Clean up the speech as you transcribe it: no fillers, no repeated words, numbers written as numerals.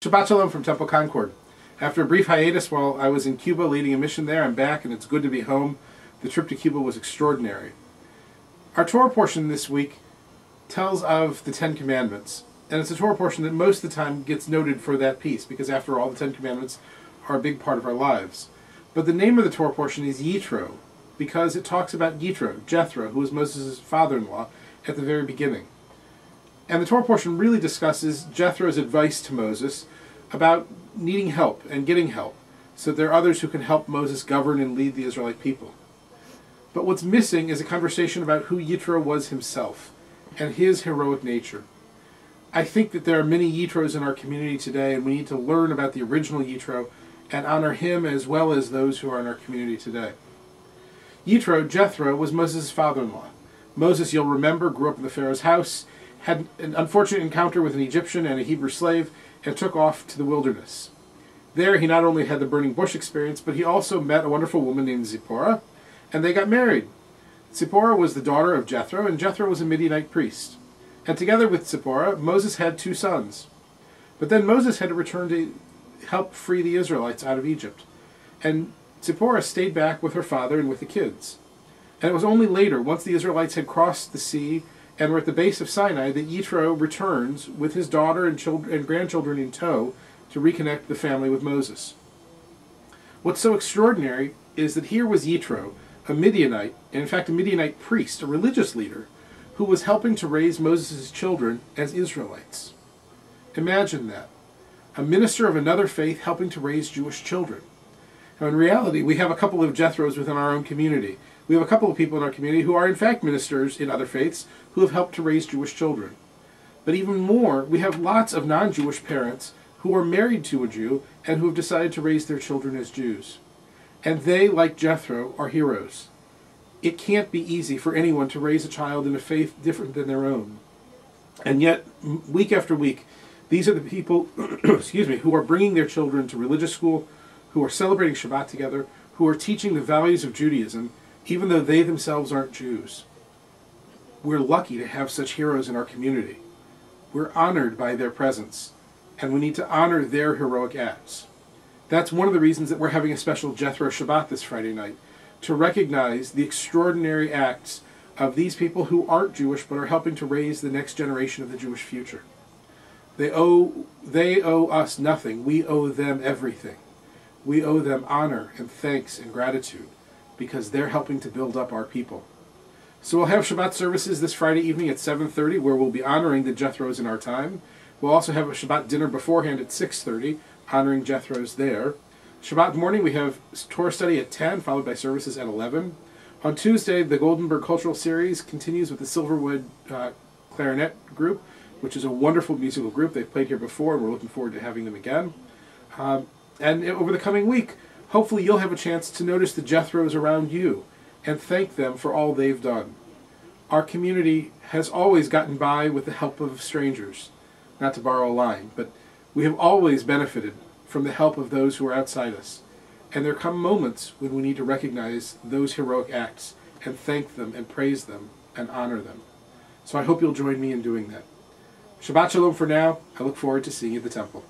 Shabbat Shalom from Temple Concord. After a brief hiatus while I was in Cuba leading a mission there, I'm back and it's good to be home. The trip to Cuba was extraordinary. Our Torah portion this week tells of the Ten Commandments, and it's a Torah portion that most of the time gets noted for that piece, because after all, the Ten Commandments are a big part of our lives. But the name of the Torah portion is Jethro, because it talks about Jethro, who was Moses' father-in-law, at the very beginning. And the Torah portion really discusses Jethro's advice to Moses about needing help and getting help, so there are others who can help Moses govern and lead the Israelite people. But what's missing is a conversation about who Jethro was himself and his heroic nature. I think that there are many Jethros in our community today, and we need to learn about the original Jethro and honor him as well as those who are in our community today. Jethro, was Moses' father-in-law. Moses, you'll remember, grew up in the Pharaoh's house, had an unfortunate encounter with an Egyptian and a Hebrew slave, and took off to the wilderness. There he not only had the burning bush experience, but he also met a wonderful woman named Zipporah, and they got married. Zipporah was the daughter of Jethro, and Jethro was a Midianite priest. And together with Zipporah, Moses had 2 sons. But then Moses had to return to help free the Israelites out of Egypt. And Zipporah stayed back with her father and with the kids. And it was only later, once the Israelites had crossed the sea and were at the base of Sinai, that Jethro returns with his daughter and grandchildren in tow to reconnect the family with Moses. What's so extraordinary is that here was Jethro, a Midianite, and in fact a Midianite priest, a religious leader, who was helping to raise Moses' children as Israelites. Imagine that. A minister of another faith helping to raise Jewish children. Now in reality, we have a couple of Jethros within our own community. We have a couple of people in our community who are in fact ministers in other faiths who have helped to raise Jewish children. But even more, we have lots of non-Jewish parents who are married to a Jew and who have decided to raise their children as Jews. And they, like Jethro, are heroes. It can't be easy for anyone to raise a child in a faith different than their own. And yet, week after week, these are the people who are bringing their children to religious school, who are celebrating Shabbat together, who are teaching the values of Judaism, even though they themselves aren't Jews. We're lucky to have such heroes in our community. We're honored by their presence, and we need to honor their heroic acts. That's one of the reasons that we're having a special Jethro Shabbat this Friday night, to recognize the extraordinary acts of these people who aren't Jewish but are helping to raise the next generation of the Jewish future. They owe us nothing. We owe them everything. We owe them honor and thanks and gratitude because they're helping to build up our people. So we'll have Shabbat services this Friday evening at 7:30 where we'll be honoring the Jethros in our time. We'll also have a Shabbat dinner beforehand at 6:30, honoring Jethros there. Shabbat morning we have Torah study at 10, followed by services at 11. On Tuesday, the Goldenberg Cultural Series continues with the Silverwood Clarinet Group, which is a wonderful musical group. They've played here before, and we're looking forward to having them again. And over the coming week, hopefully you'll have a chance to notice the Jethros around you and thank them for all they've done. Our community has always gotten by with the help of strangers, not to borrow a line, but we have always benefited from the help of those who are outside us. And there come moments when we need to recognize those heroic acts and thank them and praise them and honor them. So I hope you'll join me in doing that. Shabbat Shalom for now. I look forward to seeing you at the temple.